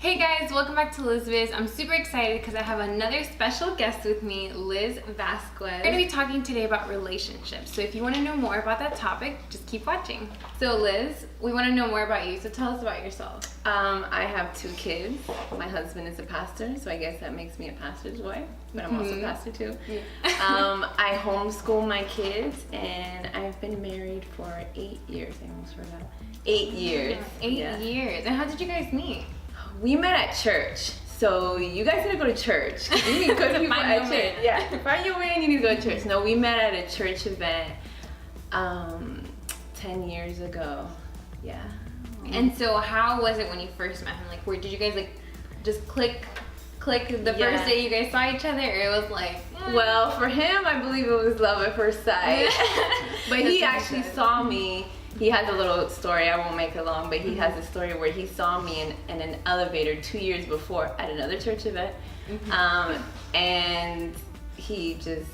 Hey guys, welcome back to Liz Viz. I'm super excited because I have another special guest with me, Liz Vasquez. We're going to be talking today about relationships. So if you want to know more about that topic, just keep watching. So Liz, we want to know more about you. So tell us about yourself. I have 2 kids. My husband is a pastor, so I guess that makes me a pastor's wife, but I'm also a pastor too. Yeah. I homeschool my kids, and I've been married for 8 years. I almost forgot. 8 years. 8 years. And how did you guys meet? We met at church. So you guys need to go to church. You need good people at church. Yeah, to find your way and you need to go to church. No, we met at a church event 10 years ago. Yeah. And so how was it when you first met him? Like, did you guys just click the first day you guys saw each other, or it was like... Well, for him, I believe it was love at first sight. But he actually saw me. He has a little story, I won't make it long, but he has a story where he saw me in an elevator 2 years before at another church event. And he just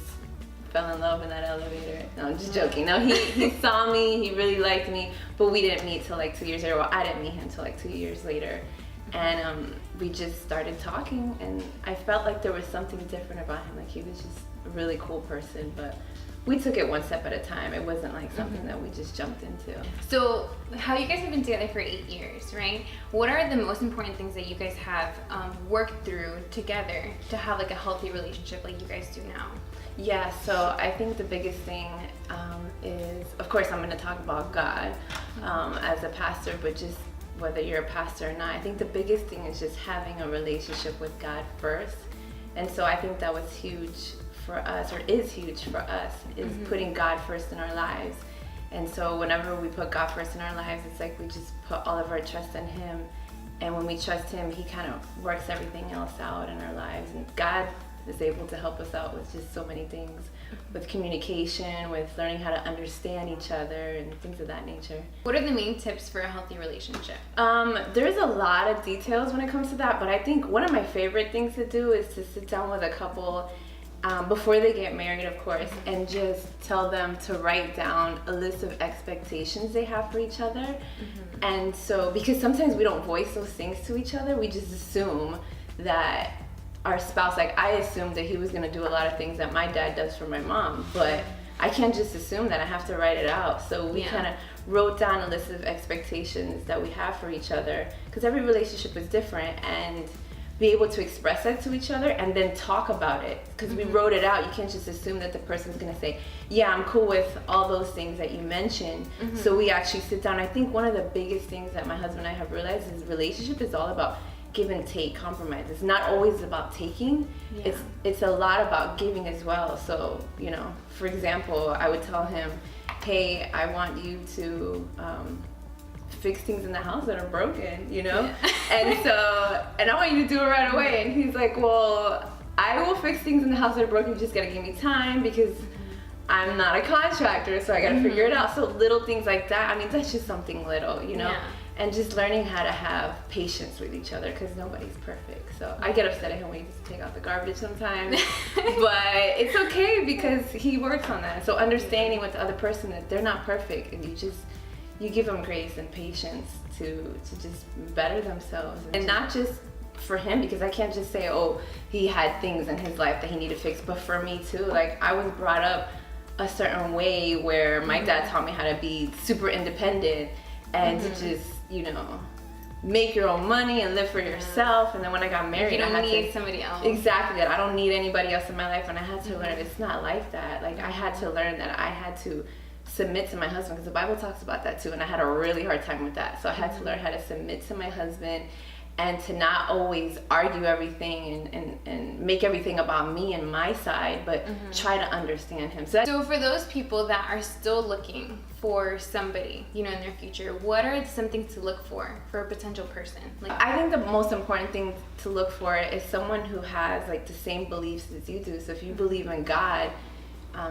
fell in love in that elevator. No, I'm just joking. No, he saw me, he really liked me, but we didn't meet till like 2 years later. Well, I didn't meet him till like 2 years later. And we just started talking, and I felt like there was something different about him. Like, he was just a really cool person, but we took it one step at a time. It wasn't like something that we just jumped into. So how you guys have been together for 8 years, right? What are the most important things that you guys have worked through together to have like a healthy relationship like you guys do now? Yeah, so I think the biggest thing is, of course, I'm going to talk about God as a pastor, but just whether you're a pastor or not, I think the biggest thing is just having a relationship with God first. And so I think that was huge for us, or is huge for us, is putting God first in our lives. And so whenever we put God first in our lives, it's like we just put all of our trust in Him. And when we trust Him, He kind of works everything else out in our lives. And God is able to help us out with just so many things, with communication, with learning how to understand each other and things of that nature. What are the main tips for a healthy relationship? There's a lot of details when it comes to that, but I think one of my favorite things to do is to sit down with a couple before they get married, of course, and just tell them to write down a list of expectations they have for each other. And so, because sometimes we don't voice those things to each other, we just assume that our spouse, like I assumed that he was going to do a lot of things that my dad does for my mom, but I can't just assume that. I have to write it out. So we kind of wrote down a list of expectations that we have for each other, because every relationship is different, and be able to express that to each other and then talk about it, because we wrote it out. You can't just assume that the person's going to say, yeah, I'm cool with all those things that you mentioned. So we actually sit down. I think one of the biggest things that my husband and I have realized is relationship is all about give and take, compromise. It's not always about taking. It's a lot about giving as well. So, you know, for example, I would tell him, hey, I want you to fix things in the house that are broken, you know? And I want you to do it right away. And he's like, well, I will fix things in the house that are broken, you just gotta give me time, because I'm not a contractor, so I gotta figure it out. So little things like that, I mean, that's just something little, you know? And just learning how to have patience with each other, because nobody's perfect. So I get upset at him when he just take out the garbage sometimes, but it's okay because he works on that. So understanding with the other person that they're not perfect, and you give them grace and patience to just better themselves, and not just for him, because I can't just say, oh, he had things in his life that he needed to fix, but for me too. Like, I was brought up a certain way where my dad taught me how to be super independent and to just, you know, make your own money and live for yourself. And then when I got married, you don't I had need somebody else. Exactly that. I don't need anybody else in my life, and I had to learn it's not like that. Like, I had to learn that I had to submit to my husband, because the Bible talks about that too, and I had a really hard time with that. So I had to learn how to submit to my husband, and to not always argue everything and make everything about me and my side, but try to understand him. So for those people that are still looking for somebody, you know, in their future, what are some things to look for a potential person? Like, I think the most important thing to look for is someone who has like the same beliefs as you do. So if you believe in God,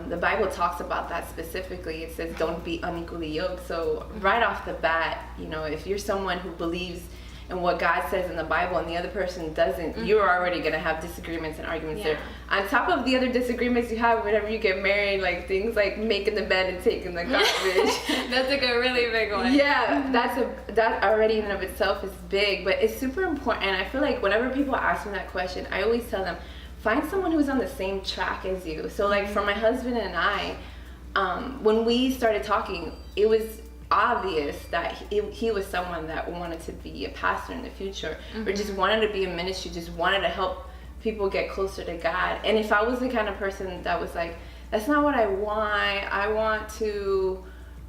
the Bible talks about that specifically. It says don't be unequally yoked. So right off the bat, you know, if you're someone who believes and what God says in the Bible, and the other person doesn't, you're already gonna have disagreements and arguments there. On top of the other disagreements you have whenever you get married, like things like making the bed and taking the garbage. That's like a really big one. Yeah, that already in and of itself is big, but it's super important. And I feel like whenever people ask me that question, I always tell them, find someone who's on the same track as you. So like for my husband and I, when we started talking, it was obvious that he was someone that wanted to be a pastor in the future, or just wanted to be in ministry, just wanted to help people get closer to God. And if I was the kind of person that was like, that's not what I want to,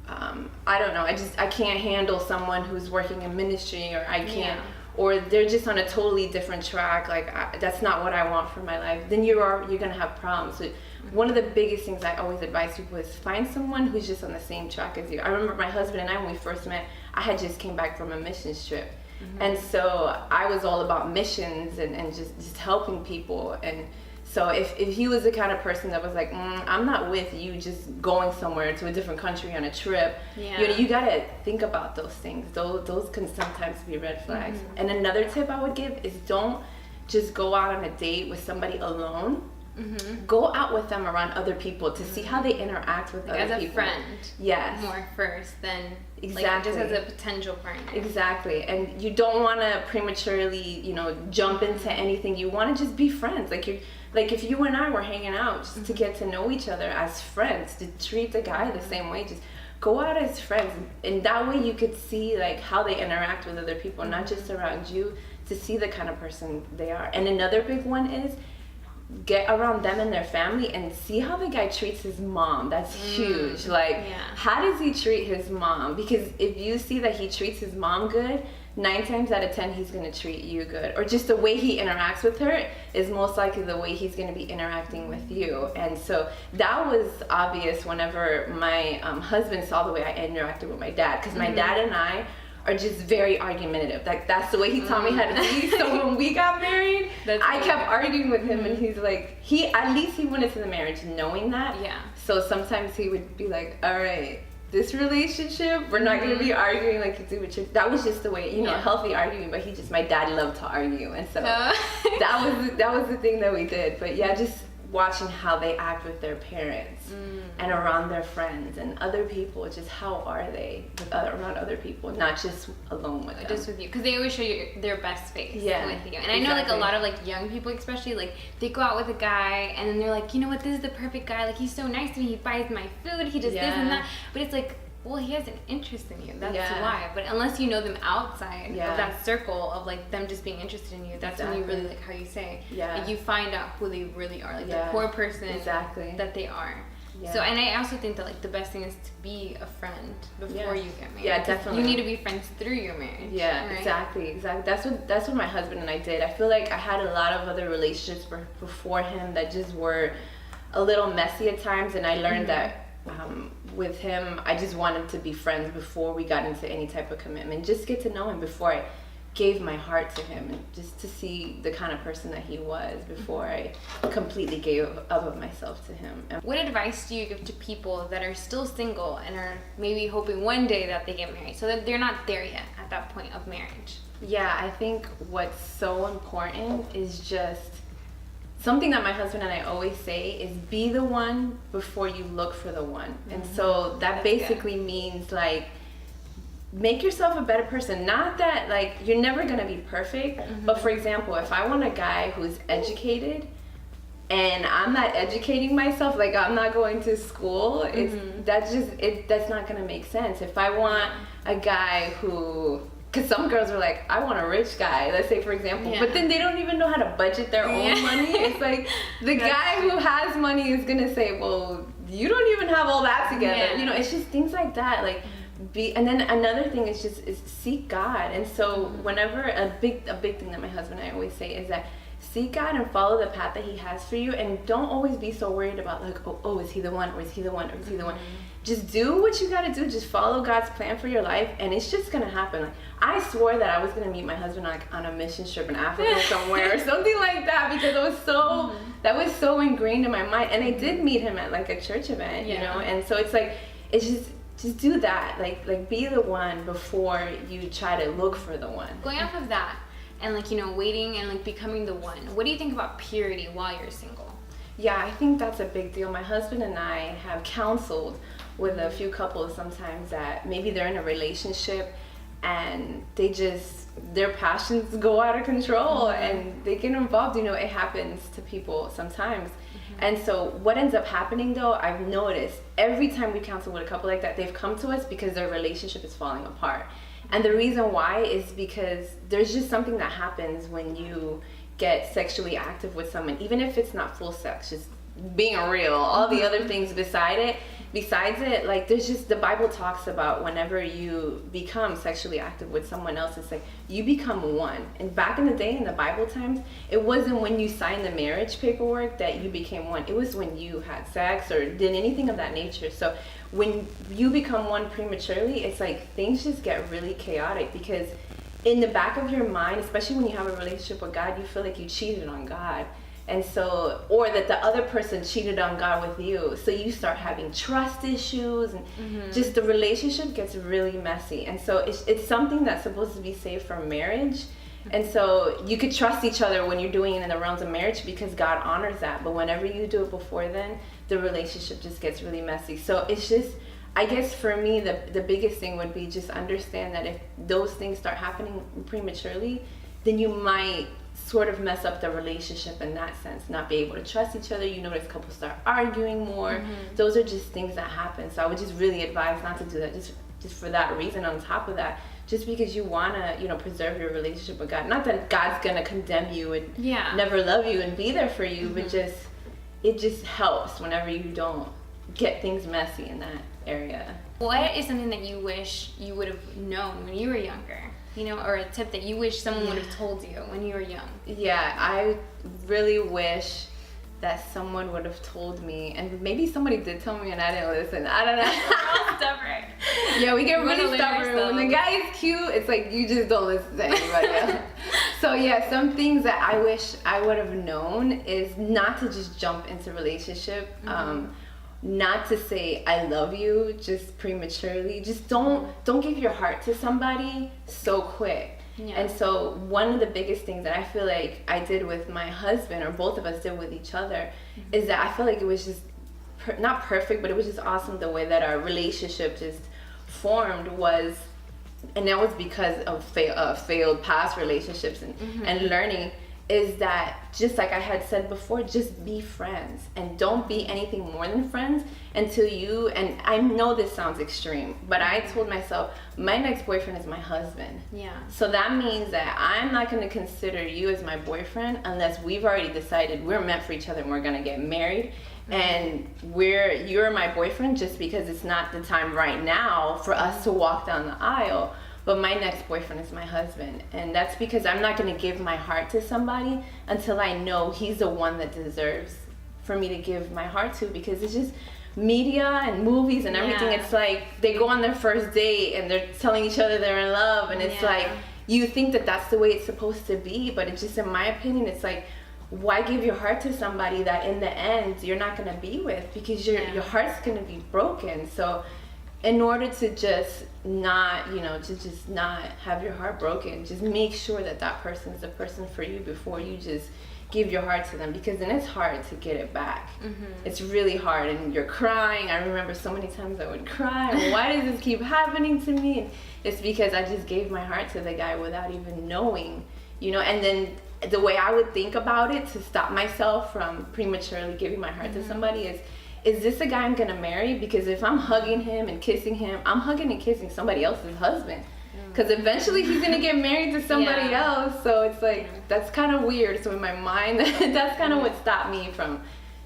I don't know, I can't handle someone who's working in ministry, or I can't, or they're just on a totally different track, like that's not what I want for my life, then you're gonna have problems. So one of the biggest things I always advise people is find someone who's just on the same track as you. I remember my husband and I, when we first met, I had just came back from a missions trip. And so I was all about missions and just helping people. And so if he was the kind of person that was like, I'm not with you just going somewhere to a different country on a trip, you gotta think about those things. Those can sometimes be red flags. And another tip I would give is don't just go out on a date with somebody alone. Go out with them around other people to see how they interact with other people. As a friend. Yes. More first than exactly. like just as a potential partner. Exactly. And you don't want to prematurely, jump into anything. You want to just be friends. Like if you and I were hanging out just to get to know each other as friends, to treat the guy the same way, just go out as friends. And that way you could see like how they interact with other people, not just around you, to see the kind of person they are. And another big one is get around them and their family and see how the guy treats his mom. That's huge. Like, how does he treat his mom? Because if you see that he treats his mom good, 9 times out of 10 he's going to treat you good. Or just the way he interacts with her is most likely the way he's going to be interacting with you. And so that was obvious whenever my husband saw the way I interacted with my dad, because my dad and I are just very argumentative. Like that's the way he taught me how to be. So when we got married, I kept arguing with him, and he's like, at least he went into the marriage knowing that. Yeah. So sometimes he would be like, all right, this relationship, we're not gonna be arguing like you do with your. That was just the way, healthy arguing. But my dad loved to argue, and so that was the thing that we did. But yeah, just watching how they act with their parents and around their friends and other people. Just how are they around other people, not just alone with them. Just with you, because they always show you their best face with you. And I know like a lot of like young people especially, like they go out with a guy and then they're like, you know what, this is the perfect guy, like he's so nice to me, he buys my food, he does this and that, but it's like, well, he has an interest in you, that's why. But unless you know them outside of that circle of like them just being interested in you, that's when you really, like how you say, like you find out who they really are, like the core person that they are. So, and I also think that like the best thing is to be a friend before you get married. Yeah, definitely. You need to be friends through your marriage. Yeah, right? Exactly. That's what my husband and I did. I feel like I had a lot of other relationships before him that just were a little messy at times, and I learned that with him, I just wanted to be friends before we got into any type of commitment. Just get to know him before I gave my heart to him, and just to see the kind of person that he was before I completely gave up of myself to him. And what advice do you give to people that are still single and are maybe hoping one day that they get married, so that they're not there yet at that point of marriage? Yeah, I think what's so important is just something that my husband and I always say is be the one before you look for the one. And so that basically means like make yourself a better person. Not that like you're never gonna be perfect, but for example, if I want a guy who's educated and I'm not educating myself, like I'm not going to school, that's not gonna make sense. If I want a guy who, because some girls are like, I want a rich guy, let's say for example, but then they don't even know how to budget their own money. It's like the guy who has money is gonna say, well, you don't even have all that together. It's just things like that. Like and then another thing is seek God. And so whenever a big thing that my husband and I always say is that seek God and follow the path that he has for you, and don't always be so worried about like, oh, is he the one, or is he the one, or is he the one? Just do what you gotta do. Just follow God's plan for your life, and it's just gonna happen. Like, I swore that I was gonna meet my husband on a mission trip in Africa somewhere or something like that, because it was so that was so ingrained in my mind. And I did meet him at like a church event, and so it's like, it's just do that. Like be the one before you try to look for the one. Going off of that, and like, you know, waiting and like becoming the one, what do you think about purity while you're single? Yeah, I think that's a big deal. My husband and I have counseled with a few couples sometimes that maybe they're in a relationship and their passions go out of control and they get involved. You know, it happens to people sometimes. And so what ends up happening though, I've noticed every time we counsel with a couple like that, they've come to us because their relationship is falling apart. And the reason why is because there's just something that happens when you get sexually active with someone, even if it's not full sex, just being real, all the other things besides it, like there's just, the Bible talks about whenever you become sexually active with someone else, it's like you become one. And back in the day, in the Bible times, it wasn't when you signed the marriage paperwork that you became one. It was when you had sex or did anything of that nature. So when you become one prematurely, it's like things just get really chaotic, because in the back of your mind, especially when you have a relationship with God, you feel like you cheated on God. And so, or that the other person cheated on God with you. So you start having trust issues, and just the relationship gets really messy. And so it's something that's supposed to be saved from marriage. And so you could trust each other when you're doing it in the realms of marriage because God honors that. But whenever you do it before then, the relationship just gets really messy. So it's just, I guess for me, the biggest thing would be just understand that if those things start happening prematurely, then you might sort of mess up the relationship in that sense, not be able to trust each other. You notice couples start arguing more. Those are just things that happen. So I would just really advise not to do that, just for that reason. On top of that, just because you want to, you know, preserve your relationship with God. Not that God's going to condemn you and never love you and be there for you, but just, it just helps whenever you don't get things messy in that area. What is something that you wish you would have known when you were younger? You know, or a tip that you wish someone would have told you when you were young? Yeah, I really wish that someone would have told me, and maybe somebody did tell me and I didn't listen. I don't know. We're all stubborn. Yeah, we get really stubborn. When the guy is cute, it's like you just don't listen to anybody else. So yeah, some things that I wish I would have known is not to just jump into relationship. Not to say I love you just prematurely. Just don't give your heart to somebody so quick. And so one of the biggest things that I feel like I did with my husband, or both of us did with each other, is that I feel like it was just not perfect, but it was just awesome the way that our relationship just formed was, and that was because of failed past relationships and learning, is that just like I had said before, just be friends and don't be anything more than friends until you, and I know this sounds extreme, but I told myself my next boyfriend is my husband. So that means that I'm not going to consider you as my boyfriend unless we've already decided we're meant for each other and we're going to get married. And you're my boyfriend just because it's not the time right now for us to walk down the aisle. But my next boyfriend is my husband. And that's because I'm not going to give my heart to somebody until I know he's the one that deserves for me to give my heart to. Because it's just media and movies and everything. It's like they go on their first date and they're telling each other they're in love. And it's like you think that that's the way it's supposed to be. But it's just, in my opinion, it's like, why give your heart to somebody that in the end you're not going to be with? Because your heart's going to be broken. So in order to just not, to just not have your heart broken, just make sure that that person is the person for you before you just give your heart to them, because then it's hard to get it back. It's really hard, and you're crying. I remember so many times I would cry. Why does this keep happening to me? And it's because I just gave my heart to the guy without even knowing, and then the way I would think about it to stop myself from prematurely giving my heart to somebody is this a guy I'm gonna marry? Because if I'm hugging him and kissing him, I'm hugging and kissing somebody else's husband. Because eventually he's gonna get married to somebody else. So it's like, that's kind of weird. So in my mind, that's kind of what stopped me from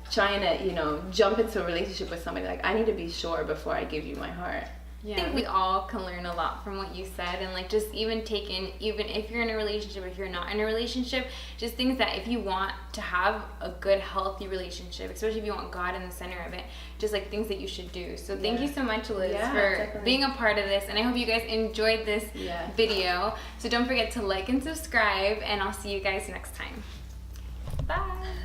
trying to, jump into a relationship with somebody. Like, I need to be sure before I give you my heart. I think we all can learn a lot from what you said, and like just even if you're in a relationship, if you're not in a relationship, just things that if you want to have a good, healthy relationship, especially if you want God in the center of it, just like things that you should do. So thank you so much, Liz, for being a part of this, and I hope you guys enjoyed this video. So don't forget to like and subscribe, and I'll see you guys next time. Bye.